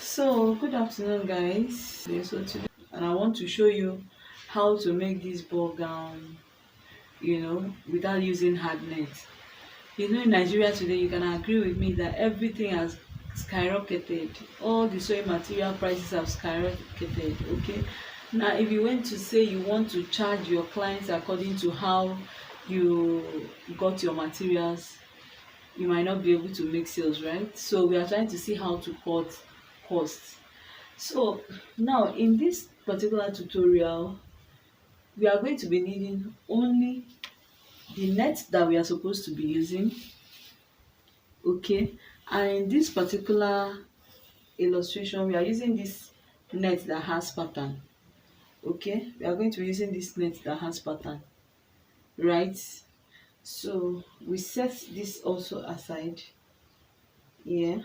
So good afternoon guys. So today and I want to show you how to make this ball gown, without using hardnet. In Nigeria today, you can agree with me that everything has skyrocketed. All the sewing material prices have skyrocketed. Okay, now if you went to say you want to charge your clients according to how you got your materials, you might not be able to make sales, right? So we are trying to see how to cut costs. So now in this particular tutorial, we are going to be needing only the net that we are supposed to be using. Okay, and in this particular illustration, we are using this net that has pattern. Okay, we are going to be using this net that has pattern, right? So we set this also aside here,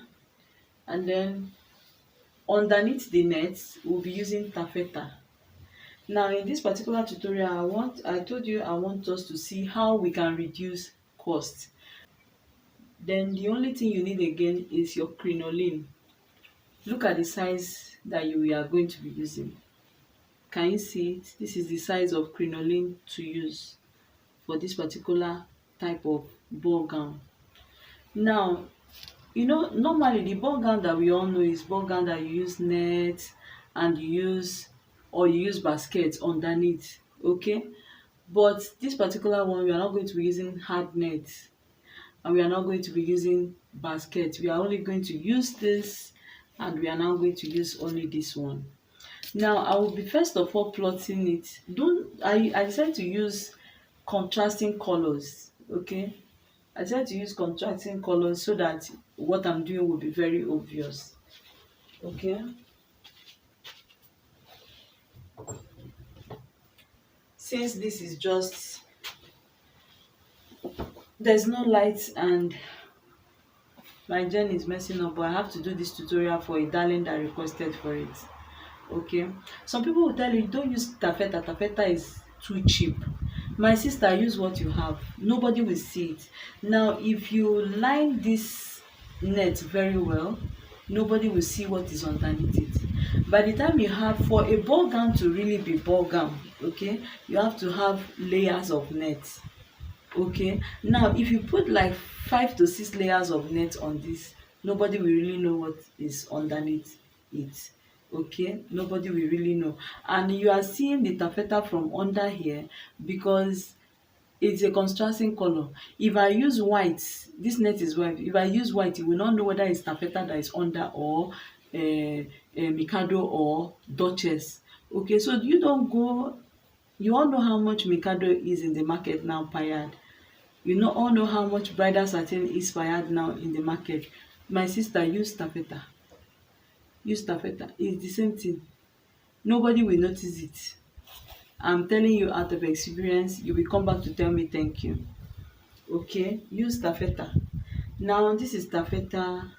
and then underneath the net we'll be using taffeta. Now in this particular tutorial, I told you I want us to see how we can reduce cost. Then the only thing you need again is your crinoline. Look at the size that you are going to be using. Can you see it? This is the size of crinoline to use for this particular type of ball gown. Now, normally the ball gown that we all know is ball gown that you use net and you use basket underneath. Okay, but this particular one, we are not going to be using hard net, and we are not going to be using basket. We are only going to use this, and we are now going to use only this one. Now I will be first of all plotting it. I decided to use contrasting colors. Okay, I decided to use contrasting colors so that what I'm doing will be very obvious. Okay, since this is just, there's no light and my gen is messing up, but I have to do this tutorial for a darling that requested for it. Okay, some people will tell you don't use taffeta is too cheap. My sister, use what you have. Nobody will see it. Now if you line this net very well, nobody will see what is underneath it. By the time you have, for a ball gown to really be ball gown, okay, you have to have layers of net. Okay, now if you put like 5 to 6 layers of net on this, nobody will really know what is underneath it. Okay, nobody will really know. And you are seeing the taffeta from under here because it's a contrasting color. If I use white, this net is white. If I use white, you will not know whether it's taffeta that is under or mikado or duchess. Okay, so you all know how much mikado is in the market now per yard. All know how much bridal satin is per yard now in the market. My sister, use taffeta. Use taffeta. It's the same thing. Nobody will notice it. I'm telling you out of experience. You will come back to tell me thank you. Okay, use taffeta. Now this is taffeta,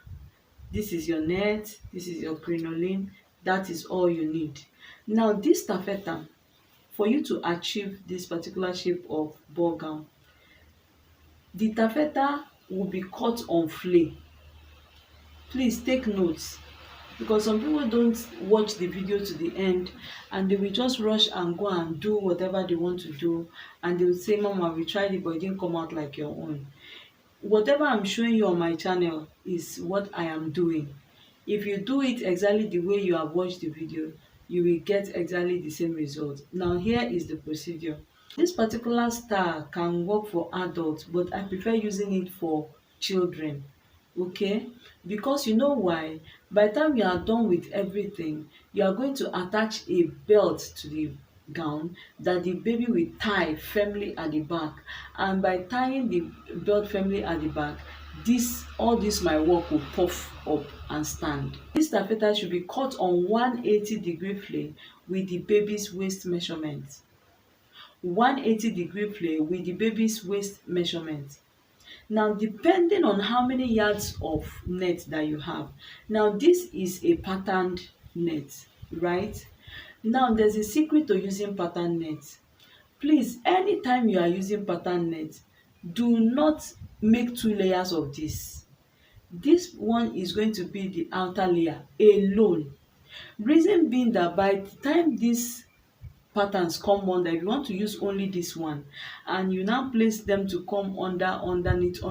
this is your net, this is your crinoline. That is all you need. Now this taffeta, for you to achieve this particular shape of ball gown, the taffeta will be cut on flay. Please take notes, because some people don't watch the video to the end and they will just rush and go and do whatever they want to do, and they will say, Mama, we tried it but it didn't come out like your own. Whatever I'm showing you on my channel is what I am doing. If you do it exactly the way you have watched the video, you will get exactly the same result. Now here is the procedure. This particular style can work for adults, but I prefer using it for children. Okay, because you know why? By the time you are done with everything, you are going to attach a belt to the gown that the baby will tie firmly at the back, and by tying the belt firmly at the back, all this my work will puff up and stand. This taffeta should be cut on 180-degree flay with the baby's waist measurement. 180-degree flay with the baby's waist measurement. Now depending on how many yards of net that you have, now this is a patterned net, right? Now there's a secret to using pattern net. Please, anytime you are using pattern net, do not make 2 layers of this. This one is going to be the outer layer alone. Reason being that by the time dis patterns come under, if you want to use only this one and you now place them to come underneath,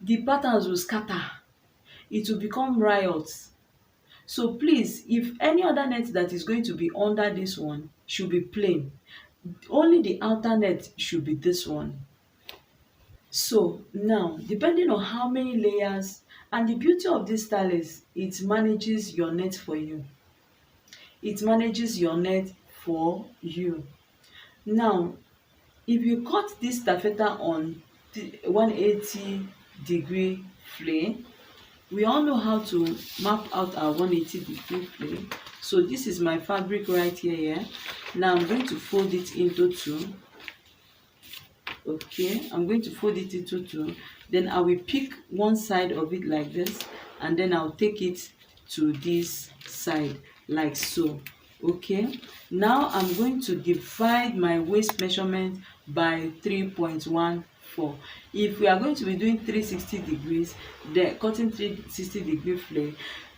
the patterns will scatter. It will become riot. So please, if any other net that is going to be under this one should be plain, only the outer net should be this one. So now, depending on how many layers, and the beauty of this style is it manages your net for you. It manages your net for you. Now, if you cut this taffeta on the 180-degree flay, we all know how to map out our 180-degree flay. So this is my fabric right here. Now I'm going to fold it into two. Okay, I'm going to fold it into two. Then I will pick one side of it like this, and then I'll take it to this side like so. Okay, now I'm going to divide my waist measurement by 3.14. If we are going to be doing 360 degrees, then cutting 360-degree flay,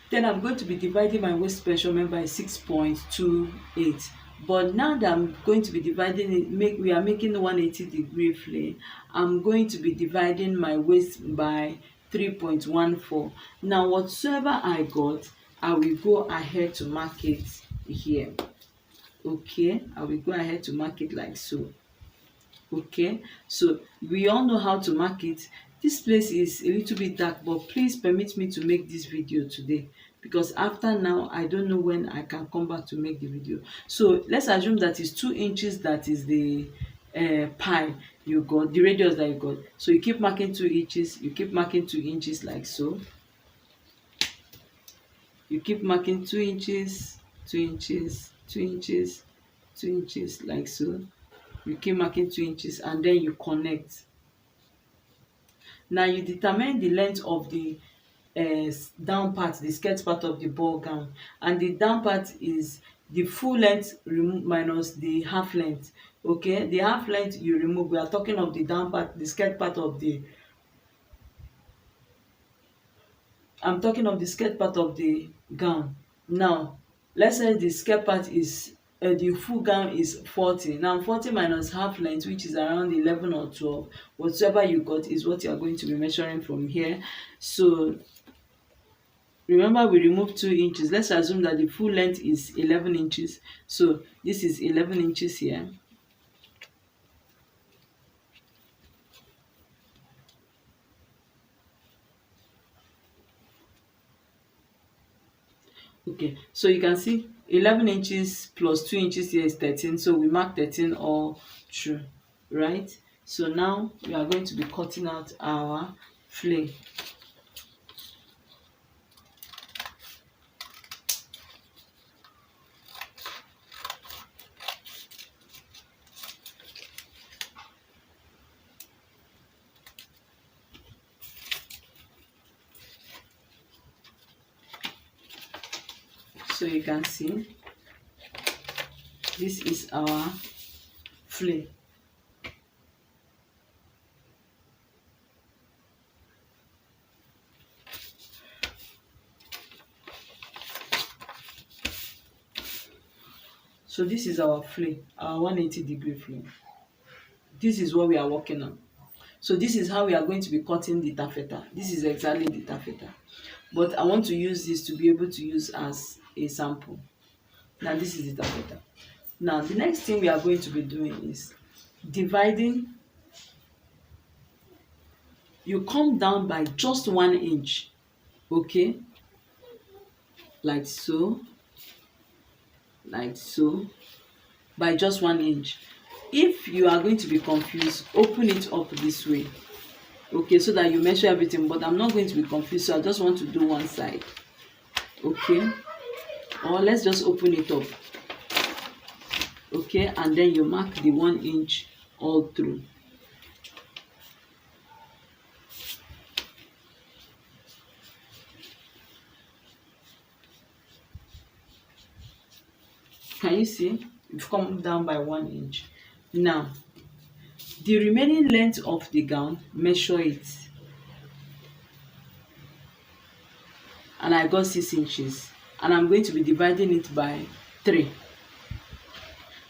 then I'm going to be dividing my waist measurement by 6.28. But now that I'm going to be dividing it, we are making 180-degree flay, I'm going to be dividing my waist by 3.14. Now whatsoever I got, I will go ahead to mark it here. Okay, I will go ahead to mark it like so. Okay, so we all know how to mark it. This place is a little bit dark, but please permit me to make this video today, because after now I don't know when I can come back to make the video. So let's assume that is 2 inches, that is the pie you got, the radius that you got. So you keep marking 2 inches, you keep marking 2 inches like so. You keep marking 2 inches, 2 inches, 2 inches, 2 inches like so. You keep marking 2 inches, and then you connect. Now you determine the length of the down part, the skirt part of the ball gown, and the down part is the full length minus the half length. Okay, the half length you remove. We are talking of the down part, the skirt part of the, I'm talking of the skirt part of the gown. Now let's say the skirt part is the full gown is 40. Now 40 minus half length, which is around 11 or 12, whatever you got is what you are going to be measuring from here. So remember, we removed 2 inches. Let's assume that the full length is 11 inches. So this is 11 inches here. Okay, so you can see 11 inches plus 2 inches here is 13. So we mark 13 all through, right? So now we are going to be cutting out our flay. So you can see this is our flay. So this is our flay, our 180-degree flay. This is what we are working on. So this is how we are going to be cutting the taffeta. This is exactly the taffeta, but I want to use this to be able to use as a sample. Now this is the taffeta. Now the next thing we are going to be doing is dividing. You come down by just 1 inch, okay, like so, by just 1 inch. If you are going to be confused, open it up this way, okay, so that you measure everything. But I'm not going to be confused, so I just want to do one side, okay, or let's just open it up, okay, and then you mark the 1 inch all through. Can you see? You've come down by 1 inch. Now the remaining length of the gown, measure it. and I got 6 inches, and I'm going to be dividing it by 3,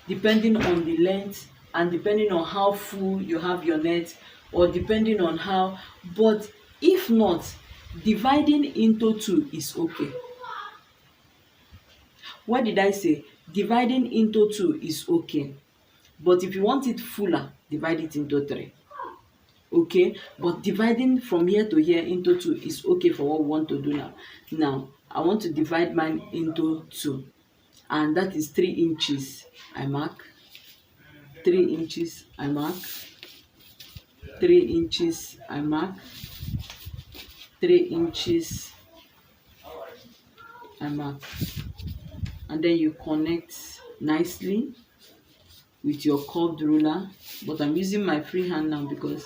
depending on the length and depending on how full you have your net, or depending on how, but if not, dividing into 2 is okay. What did I say? Dividing into 2 is okay, but if you want it fuller, divide it into 3. Okay, but dividing from here to here into 2 is okay for what we want to do now. Now I want to divide mine into 2, and that is 3 inches. I mark 3 inches, I mark 3 inches, I mark 3 inches, I mark, and then you connect nicely with your curved ruler. But I'm using my free hand now because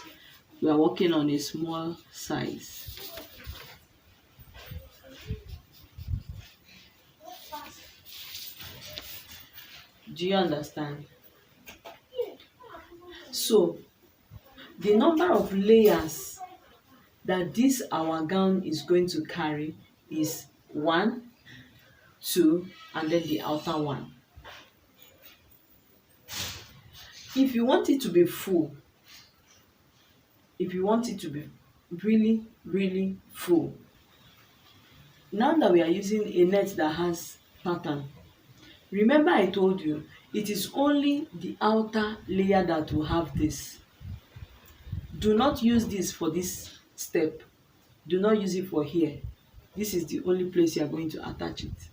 we are working on a small size. Do you understand? So the number of layers that this our gown is going to carry is 1, 2, and then the outer one. If you want it to be full, if you want it to be really full, now that we are using a net that has pattern, remember I told you it is only the outer layer that will have this. Do not use this for this step. Do not use it for here. This is the only place you are going to attach it.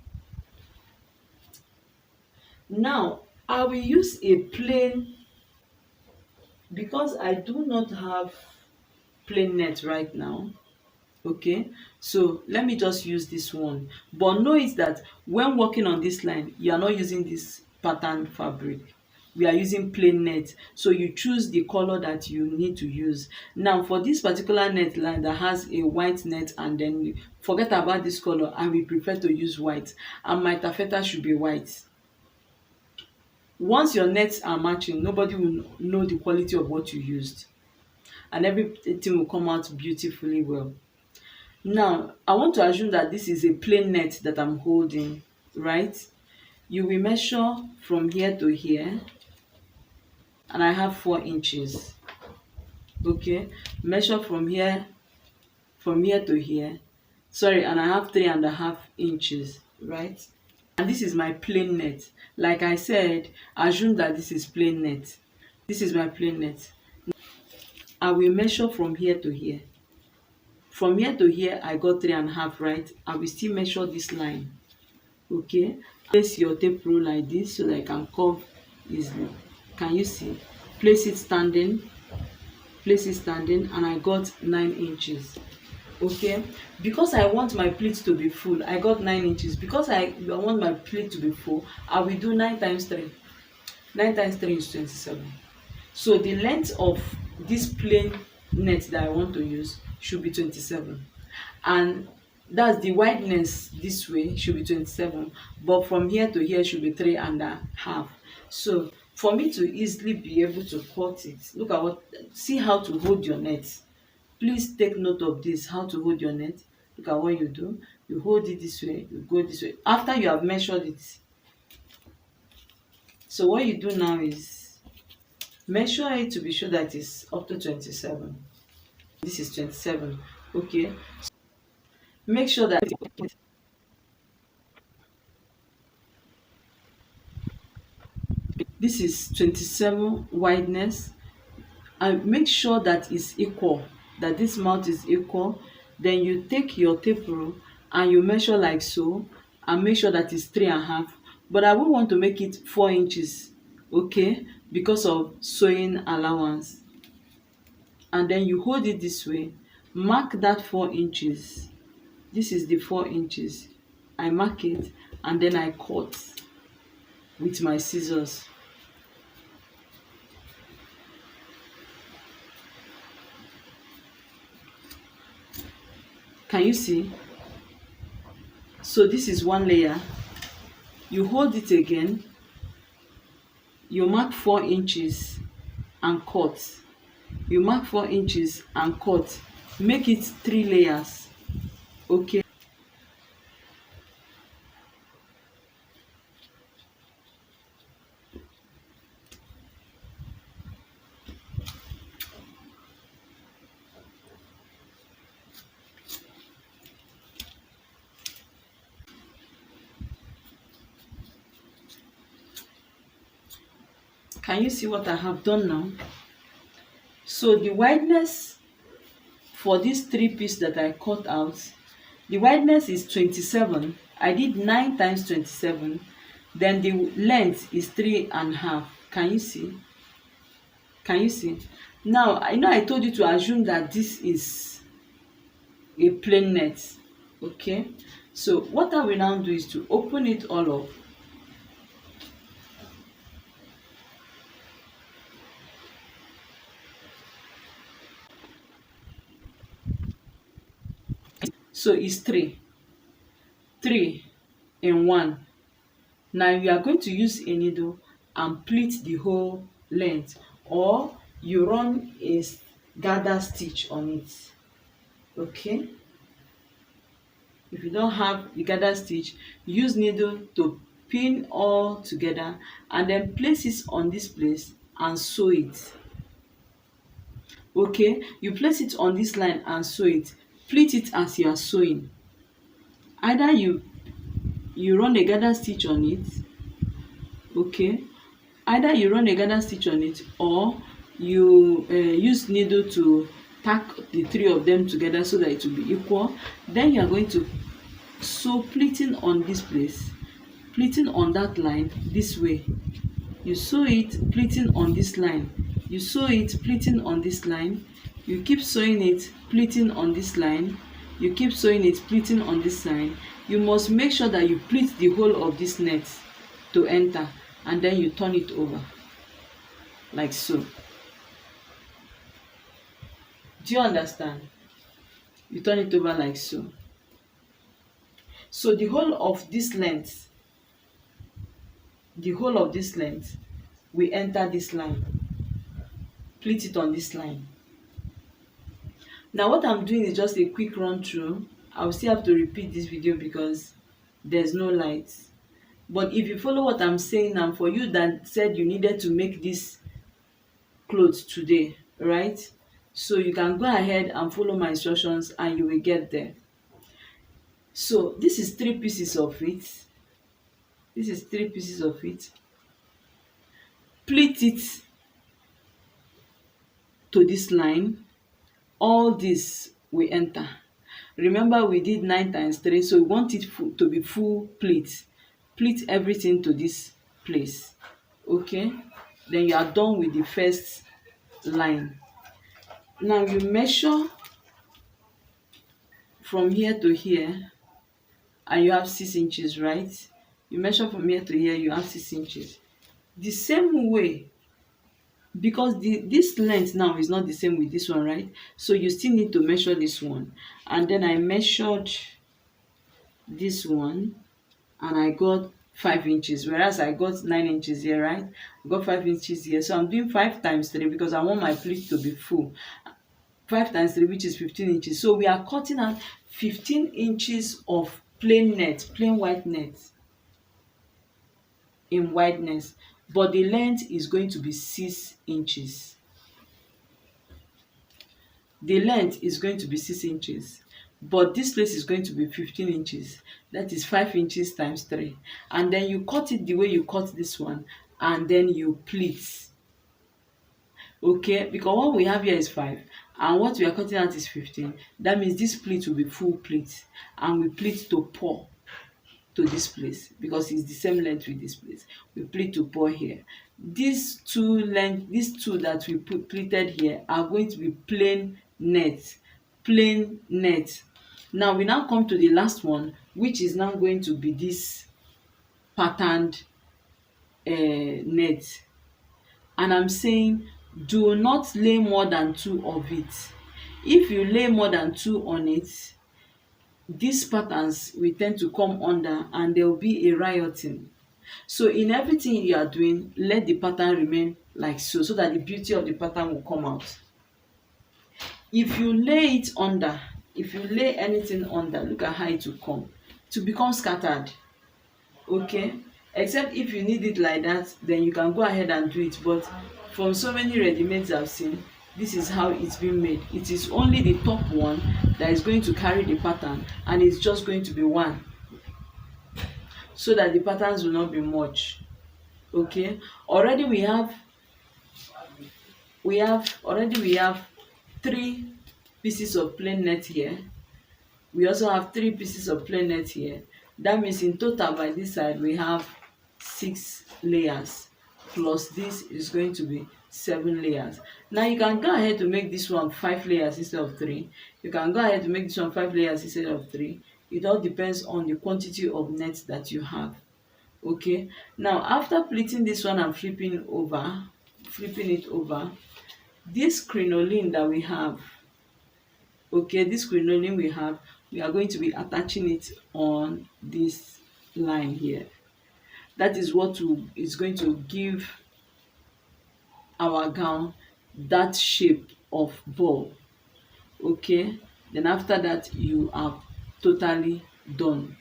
Now I will use a plain, because I do not have plain net right now. Okay, so let me just use this one, but know it that when working on this line, you are not using this pattern fabric. We are using plain net, so you choose the color that you need to use. Now for this particular net line that has a white net, and then forget about this color, and we prefer to use white, and my taffeta should be white. Once your nets are matching, nobody will know the quality of what you used, and everything will come out beautifully well. Now I want to assume that this is a plain net that I'm holding, right? You will measure from here to here, and I have 4 inches. Okay, measure from here to here, sorry, and I have 3.5 inches, right? And this is my plain net. Like I said, assume that this is plain net. This is my plain net. I will measure from here to here. From here to here, I got 3.5, right? I will still measure this line. Okay, place your tape rule like this so that I can curve easily. Can you see? Place it standing, and I got 9 inches. Okay, because I want my pleat to be full, I got 9 inches. Because I want my pleat to be full, I will do 9 times 3. 9 times 3 is 27. So the length of this plain net that I want to use should be 27, and that's the wideness this way should be 27, but from here to here should be 3.5. So for me to easily be able to cut it, look at what, see how to hold your net. Please take note of this, how to hold your net. Look at what you do. You hold it this way, you go this way after you have measured it. So what you do now is measure it to be sure that it's up to 27. This is 27. Okay, make sure that this is 27 wideness, and make sure that it's equal, that this mouth is equal. Then you take your tape rule and you measure like so, and make sure that it's 3.5, but I will want to make it 4 inches, okay, because of sewing allowance. And then you hold it this way, mark that 4 inches. This is the 4 inches. I mark it, and then I cut with my scissors. Can you see? So this is one layer. You hold it again, you mark 4 inches and cut. You mark 4 inches and cut. Make it 3 layers. Okay, Can you see what I have done now? So the wideness for this 3 piece that I cut out, the wideness is 27. I did 9 times 27. Then the length is 3.5. Can you see? Can you see? Now, I know I told you to assume that this is a plain net. Okay? So what I will now do is to open it all up. So it's 3 in 1. Now you are going to use a needle and pleat the whole length, or you run a gather stitch on it. Okay, if you don't have the gather stitch, use needle to pin all together and then place it on this place and sew it. Okay, you place it on this line and sew it. Pleat it as you are sewing. Either you run a gather stitch on it. Okay, either you run a gather stitch on it, or you use needle to tack the 3 of them together so that it will be equal. Then you are going to sew pleating on this place, pleating on that line this way. You sew it, pleating on this line. You sew it, pleating on this line. You keep sewing it, pleating on this line. You keep sewing it, pleating on this line. You must make sure that you pleat the whole of this net to enter, and then you turn it over like so. Do you understand? You turn it over like so. So the whole of this length, we enter this line. Pleat it on this line. Now what I'm doing is just a quick run through. I will still have to repeat this video because there's no light. But if you follow what I'm saying, and for you that said you needed to make this clothes today, right? So you can go ahead and follow my instructions and you will get there. So this is 3 pieces of it. This is 3 pieces of it. Pleat it to this line. All this we enter. Remember we did 9 times 3, so we want it to be full pleat. Pleat everything to this place. Okay, then you are done with the first line. Now you measure from here to here and you have 6 inches, right? You measure from here to here, you have 6 inches. The same way, because this length now is not the same with this one, right? So you still need to measure this one. And then I measured this one and I got 5 inches, whereas I got 9 inches here, right? I got 5 inches here. So I'm doing 5 times 3 because I want my pleat to be full. 5 times 3, which is 15 inches. So we are cutting out 15 inches of plain net, plain white net in wideness, but the length is going to be 6 inches. The length is going to be 6 inches, but this place is going to be 15 inches. That is 5 inches times 3. And then you cut it the way you cut this one, and then you pleat. Okay, because what we have here is 5 and what we are cutting out is 15. That means this pleat will be full pleat, and we pleat to pour to this place because it's the same length with this place. We pleat to pour here. These two that we pleated here are going to be plain net. Now we now come to the last one, which is now going to be this patterned net. And I'm saying do not lay more than 2 of it. If you lay more than 2 on it, these patterns will tend to come under and there will be a rioting. So in everything you are doing, let the pattern remain like so that the beauty of the pattern will come out. If you lay it under, if you lay anything under, look at how it will come to become scattered. Okay, except if you need it like that, then you can go ahead and do it. But from so many ready-mades I've seen, this is how it's been made. It is only the top one that is going to carry the pattern, and it's just going to be one, so that the patterns will not be much. Okay, already we have we have 3 pieces of plain net here. We also have 3 pieces of plain net here. That means in total by this side we have 6 layers, plus this is going to be 7 layers. Now you can go ahead to make this one 5 layers instead of 3. You can go ahead to make this one 5 layers instead of 3. It all depends on the quantity of net that you have. Okay, now after pleating this one and flipping it over, this crinoline that we have, okay, this crinoline we are going to be attaching it on this line here. That is what is going to give our gown that shape of ball. Okay, then after that you are totally done.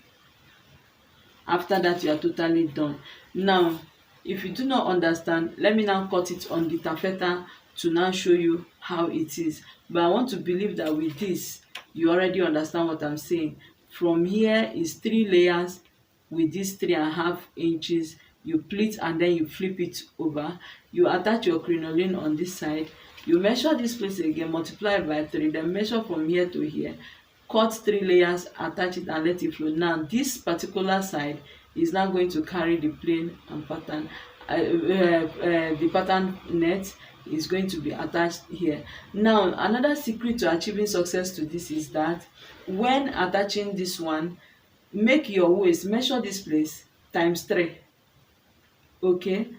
After that you are totally done. Now if you do not understand, let me now cut it on the taffeta to now show you how it is. But I want to believe that with this you already understand what I'm saying. From here is 3 layers with this 3.5 inches. You pleat and then you flip it over. You attach your crinoline on this side. You measure this place again, multiply by 3, then measure from here to here. Cut 3 layers, attach it and let it flow. Now this particular side is now going to carry the plain and pattern. The pattern net is going to be attached here. Now another secret to achieving success to this is that when attaching this one, make your waist, measure this place times 3. Okay,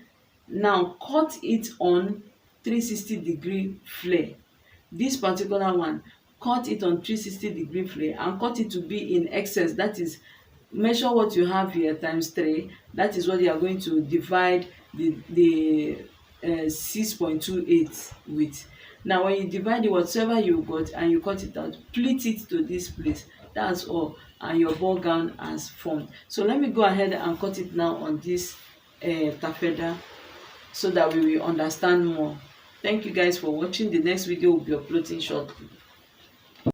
now cut it on 360-degree flare. This particular one, cut it on 360-degree flare and cut it to be in excess. That is, measure what you have here times 3. That is what you are going to divide the 6.28 with. Now when you divide it, whatever you got, and you cut it out, pleat it to this place. That's all, and your ball gown has formed. So let me go ahead and cut it now on this taffeta so that we will understand more. Thank you guys for watching. The next video will be uploading shortly.